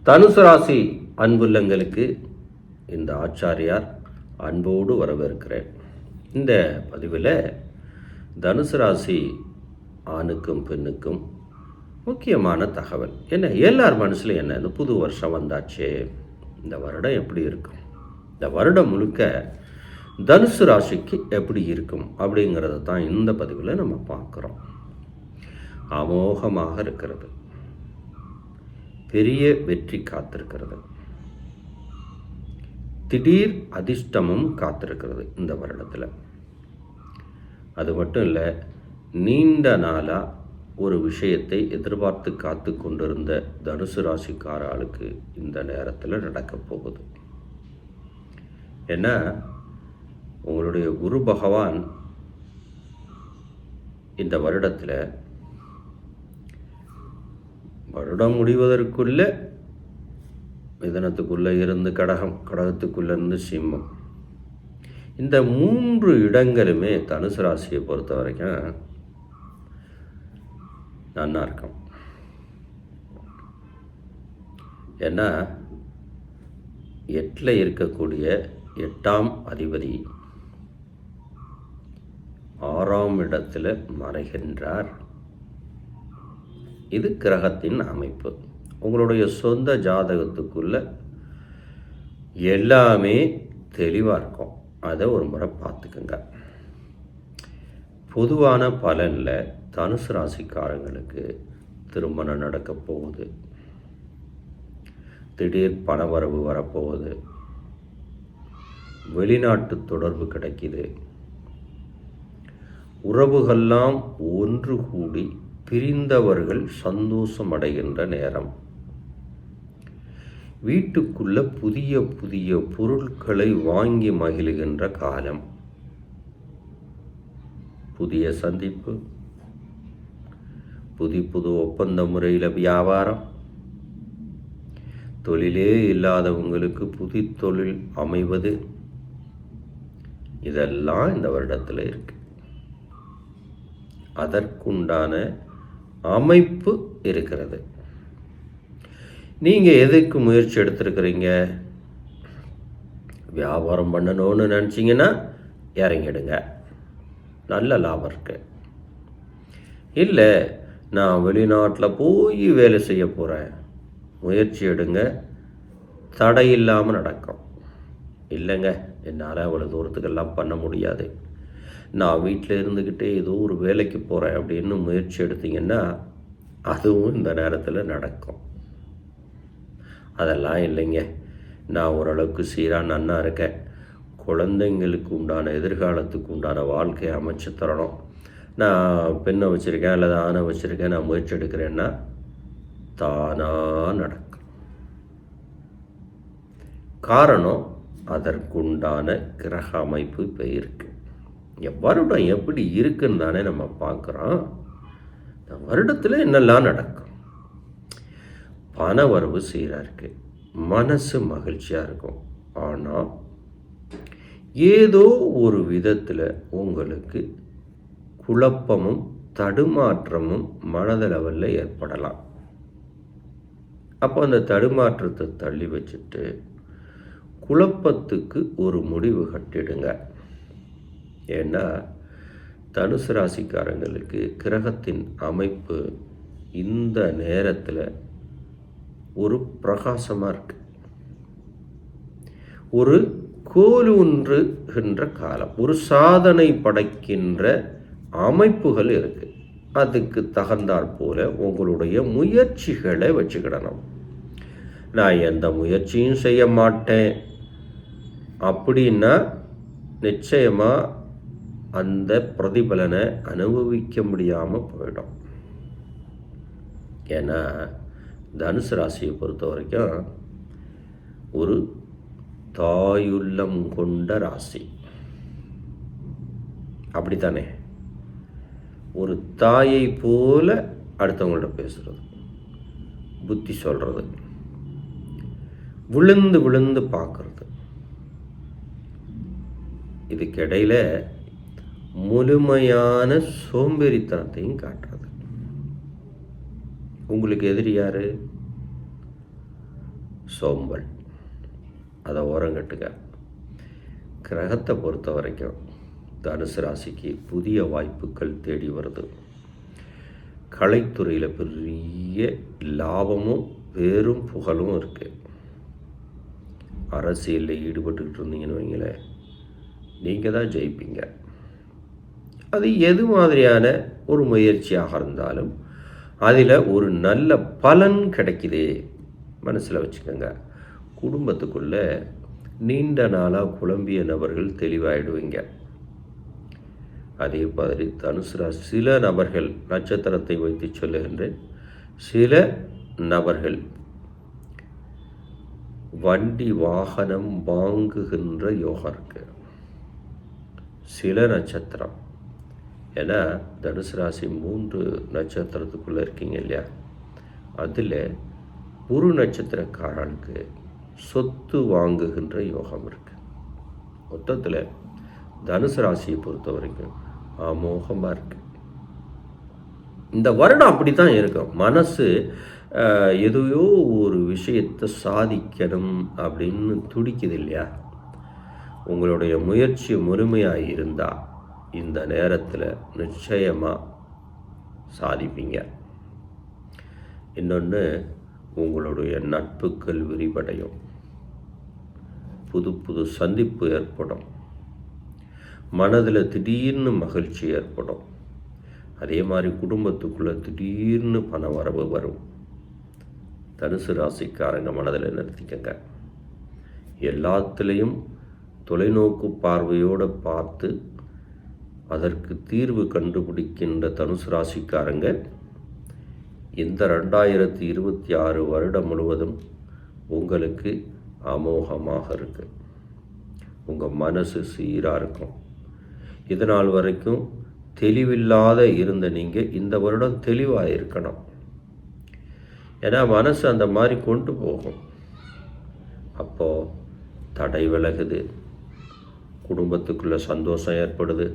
தனுசு ராசி அன்புள்ளங்களுக்கு இந்த ஆச்சாரியார் அன்போடு வரவேற்கிறேன். இந்த பதிவில் தனுசு ராசி ஆணுக்கும் பெண்ணுக்கும் முக்கியமான தகவல் என்ன, எல்லார் மனசுலையும் என்ன, இந்த புது வருஷம் வந்தாச்சே, இந்த வருடம் எப்படி இருக்கும், இந்த வருடம் முழுக்க தனுசு ராசிக்கு எப்படி இருக்கும் அப்படிங்கிறத தான் இந்த பதிவில் நம்ம பார்க்குறோம். அமோகமாக இருக்கிறது, பெரிய வெற்றி காத்திருக்கிறது, திடீர் அதிர்ஷ்டமும் காத்திருக்கிறது இந்த வருடத்தில். அது மட்டும் இல்லை, நீண்ட நாளாக ஒரு விஷயத்தை எதிர்பார்த்து காத்து கொண்டிருந்த தனுசு ராசிக்கார ஆளுக்கு இந்த நேரத்தில் நடக்கப் போகுது. ஏன்னா உங்களுடைய குரு பகவான் இந்த வருடத்தில் வருடம் முடிவதற்குள்ள மிதனத்துக்குள்ளே இருந்து கடகத்துக்குள்ளே இருந்து சிம்மம், இந்த 3 இடங்களுமே தனுசு ராசியை பொறுத்த வரைக்கும் நல்லா இருக்கும். ஏன்னா 8ல் இருக்கக்கூடிய 8ஆம் அதிபதி 6ஆம் இடத்தில் மறைகின்றார். இது கிரகத்தின் அமைப்பு. உங்களுடைய சொந்த ஜாதகத்துக்குள்ள எல்லாமே தெளிவாக இருக்கும். அதை ஒரு முறை பார்த்துக்குங்க. பொதுவான பலனில் தனுசு ராசிக்காரங்களுக்கு திருமணம் நடக்க போகுது, திடீர் பணவரவு வரப்போகுது, வெளிநாட்டு தொடர்பு கிடைக்குது, உறவுகள்லாம் ஒன்று கூடி பிரிந்தவர்கள் சந்தோஷம் அடைகின்ற நேரம், வீட்டுக்குள்ள புதிய புதிய பொருட்களை வாங்கி மகிழ்கின்ற காலம், புதிய சந்திப்பு, புது ஒப்பந்த முறையில் வியாபாரம், தொழிலே இல்லாதவங்களுக்கு புது தொழில் அமைவது, இதெல்லாம் இந்த வருடத்தில் இருக்கு. அதற்குண்டான அமைப்பு இருக்கிறது. நீங்கள் எதுக்கு முயற்சி எடுத்திருக்கிறீங்க? வியாபாரம் பண்ணணும்னு நினச்சிங்கன்னா இறங்கிடுங்க, நல்ல லாபம் இருக்கு. இல்லை, நான் வெளிநாட்டில் போய் வேலை செய்ய போகிறேன், முயற்சி எடுங்க, தடை இல்லாமல் நடக்கும். இல்லைங்க, என்னால் அவ்வளோ தூரத்துக்கெல்லாம் பண்ண முடியாது, நான் வீட்டில் இருந்துக்கிட்டே ஏதோ ஒரு வேலைக்கு போகிறேன் அப்படின்னு முயற்சி எடுத்தீங்கன்னா அதுவும் இந்த நேரத்தில் நடக்கும். அதெல்லாம் இல்லைங்க, நான் ஓரளவுக்கு சீராக நன்னா இருக்கேன், குழந்தைங்களுக்கு உண்டான எதிர்காலத்துக்கு உண்டான வாழ்க்கையை அமைச்சு தரணும், நான் பெண்ணை வச்சுருக்கேன் அல்லது ஆணை வச்சுருக்கேன், நான் முயற்சி எடுக்கிறேன்னா தானாக நடக்கும். காரணம், அதற்குண்டான கிரக அமைப்பு இப்போ இருக்குது. வருடம் எப்படி இருக்குன்னு தானே நம்ம பார்க்குறோம். இந்த வருடத்தில் என்னெல்லாம் நடக்கும்? பண வரவு சீராக இருக்குது, மனசு மகிழ்ச்சியாக இருக்கும். ஆனால் ஏதோ ஒரு விதத்தில் உங்களுக்கு குழப்பமும் தடுமாற்றமும் மனதளவில் ஏற்படலாம். அப்போ அந்த தடுமாற்றத்தை தள்ளி வச்சுட்டு குழப்பத்துக்கு ஒரு முடிவு கட்டிடுங்க. ஏன்னா தனுசு ராசிக்காரங்களுக்கு கிரகத்தின் அமைப்பு இந்த நேரத்தில் ஒரு பிரகாசமாக இருக்கு, ஒரு கோலூன்றுகின்ற காலம், ஒரு சாதனை படைக்கின்ற அமைப்புகள் இருக்குது. அதுக்கு தகுந்தாற் போல உங்களுடைய முயற்சிகளை வச்சுக்கிடணும். நான் எந்த முயற்சியும் செய்ய மாட்டேன் அப்படின்னா நிச்சயமாக அந்த பிரதிபலனை அனுபவிக்க முடியாமல் போயிடும். ஏன்னா தனுசு ராசியை பொறுத்த வரைக்கும் ஒரு தாயுள்ளம் கொண்ட ராசி. அப்படித்தானே? ஒரு தாயை போல அடுத்தவங்கள்ட்ட பேசுகிறது, புத்தி சொல்கிறது, விழுந்து விழுந்து பார்க்கறது, இதுக்கிடையில் முழுமையான சோம்பேறித்தனத்தையும் காட்டுறது. உங்களுக்கு எதிரி யாரு? சோம்பல். அதை ஓரங்கட்டுங்க. கிரகத்தை பொறுத்த வரைக்கும் தனுசு ராசிக்கு புதிய வாய்ப்புகள் தேடி வருது. கலைத்துறையில் பெரிய லாபமும் பேரும் புகழும் இருக்குது. அரசியலில் ஈடுபட்டுக்கிட்டு இருந்தீங்கன்னு வைங்களேன், நீங்கள் தான் ஜெயிப்பீங்க. அது எது மாதிரியான ஒரு முயற்சியாக இருந்தாலும் அதில் ஒரு நல்ல பலன் கிடைக்குது, மனசில் வச்சுக்கோங்க. குடும்பத்துக்குள்ளே நீண்ட நாளாக குழம்பிய நபர்கள் தெளிவாயிடுவீங்க. அதே மாதிரி தனுசு ராசி சில நபர்கள், நட்சத்திரத்தை வைத்து சொல்லுகின்றேன், சில நபர்கள் வண்டி வாகனம் வாங்குகின்ற யோகம் இருக்கு. சில நட்சத்திரம், ஏன்னா தனுசு ராசி 3 நட்சத்திரத்துக்குள்ளே இருக்கீங்க இல்லையா, அதில் ஒரு நட்சத்திரக்காரனுக்கு சொத்து வாங்குகின்ற யோகம் இருக்கு. மொத்தத்தில் தனுசு ராசியை பொறுத்த வரைக்கும் அமோகமாக இருக்கு. இந்த வருடம் அப்படி தான் இருக்கும். மனசு எதையோ ஒரு விஷயத்தை சாதிக்கணும் அப்படின்னு துடிக்குது இல்லையா. உங்களுடைய முயற்சி முழுமையாக இருந்தால் இந்த நேரத்தில் நிச்சயமாக சாதிப்பீங்க. இன்னொன்று, உங்களுடைய நட்புகள் விரிவடையும். புது புது சந்திப்பு ஏற்படும். மனதில் திடீர்னு மகிழ்ச்சி ஏற்படும். அதே மாதிரி குடும்பத்துக்குள்ளே திடீர்னு பண வரவு வரும். தனுசு ராசிக்காரங்க மனதில் நிறுத்திக்கங்க. எல்லாத்துலேயும் தொலைநோக்கு பார்வையோடு பார்த்து அதற்கு தீர்வு கண்டுபிடிக்கின்ற தனுசு ராசிக்காரங்க இந்த 2026 வருடம் முழுவதும் உங்களுக்கு அமோகமாக இருக்குது. உங்கள் மனசு சீராக இருக்கும். இதனால் வரைக்கும் தெளிவில்லாத இருந்த நீங்கள் இந்த வருடம் தெளிவாக இருக்கணும். ஏன்னா மனசு அந்த மாதிரி கொண்டு போகும். அப்போது தடை விலகுது, குடும்பத்துக்குள்ளே சந்தோஷம் ஏற்படுது,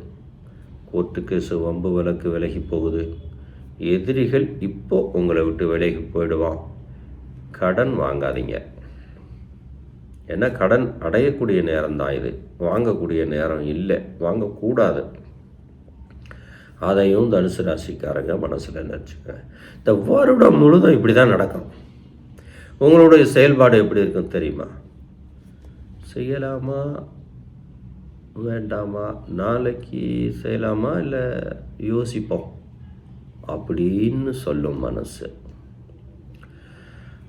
கோர்ட்டு கேஸு வம்பு வழக்கு விலகி போகுது, எதிரிகள் இப்போ உங்களை விட்டு விலகி போயிடுவான். கடன் வாங்காதீங்க. ஏன்னா கடன் அடையக்கூடிய நேரம் தான் இது, வாங்கக்கூடிய நேரம் இல்லை, வாங்கக்கூடாது. அதையும் தனுசு ராசிக்காரங்க மனசில் நினச்சிக்க. இந்த வருடம் முழுதும் இப்படி தான் நடக்கும். உங்களுடைய செயல்பாடு எப்படி இருக்கும் தெரியுமா? செய்யலாமா வேண்டாமா, நாளைக்கு செய்யலாமா இல்லை யோசிப்போம் அப்படின்னு சொல்லும் மனசு.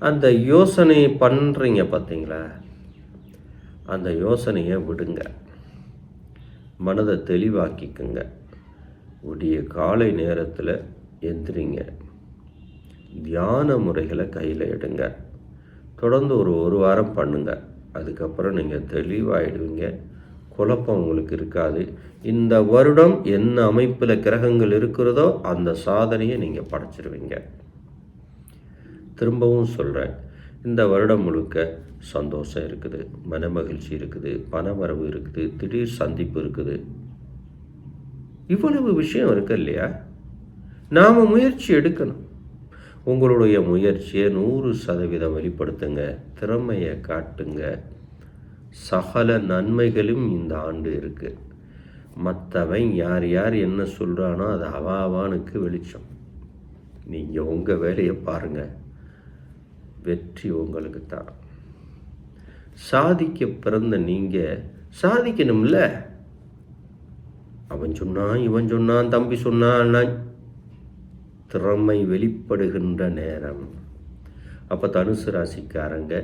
அந்த யோசனை பண்ணுறீங்க பார்த்தீங்களா, அந்த யோசனையை விடுங்க. மனதை தெளிவாக்கிக்குங்க. விடிய காலை நேரத்தில் எந்திரிங்க. தியான முறைகளை கையில் எடுங்க. தொடர்ந்து ஒரு வாரம் பண்ணுங்க. அதுக்கப்புறம் நீங்கள் தெளிவாயிடுவீங்க. குழப்பம் உங்களுக்கு இருக்காது. இந்த வருடம் என்ன அமைப்பில் கிரகங்கள் இருக்கிறதோ அந்த சாதனையை நீங்கள் படைச்சிருவீங்க. திரும்பவும் சொல்கிறேன், இந்த வருடம் முழுக்க சந்தோஷம் இருக்குது, மனமகிழ்ச்சி இருக்குது, பணவரவு இருக்குது, திடீர் சந்திப்பு இருக்குது. இவ்வளவு விஷயம் இருக்கு இல்லையா. நாம் முயற்சி எடுக்கணும். உங்களுடைய முயற்சியை 100% வெளிப்படுத்துங்க. திறமையை காட்டுங்க. சகல நன்மைகளும் இந்த ஆண்டு இருக்குது. மற்றவன் யார் யார் என்ன சொல்கிறானோ அது அவாவானுக்கு வெளிச்சம். நீங்கள் உங்கள் வேலையை பாருங்கள். வெற்றி உங்களுக்கு தான். சாதிக்க பிறந்த நீங்கள் சாதிக்கணும்ல. அவன் சொன்னான், இவன் சொன்னான், தம்பி சொன்னான், திறமை வெளிப்படுகின்ற நேரம். அப்போ தனுசு ராசிக்காரங்க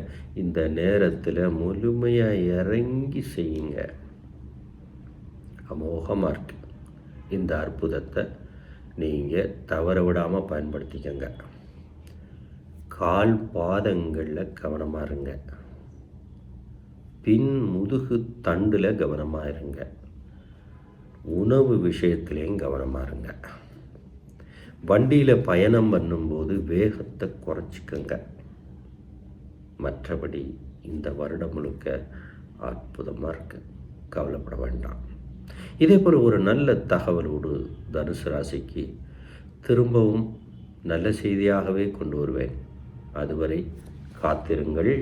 இந்த நேரத்தில் முழுமையாக இறங்கி செய்யுங்க. அமோகமாக இருக்கு. இந்த அற்புதத்தை நீங்கள் தவற விடாமல் பயன்படுத்திக்கங்க. கால் பாதங்களில் கவனமாக இருங்க. பின் முதுகு தண்டில் கவனமாக இருங்க. உணவு விஷயத்துலேயும் கவனமாக இருங்க. வண்டியில் பயணம் பண்ணும்போது வேகத்தை குறைச்சிக்கங்க. மற்றபடி இந்த வருடம் முழுக்க அற்புதமாக இருக்கு. கவலைப்பட வேண்டாம். இதே போல் ஒரு நல்ல தகவலோடு தனுசு ராசிக்கு திரும்பவும் நல்ல செய்தியாகவே கொண்டு வருவேன். அதுவரை காத்திருங்கள்.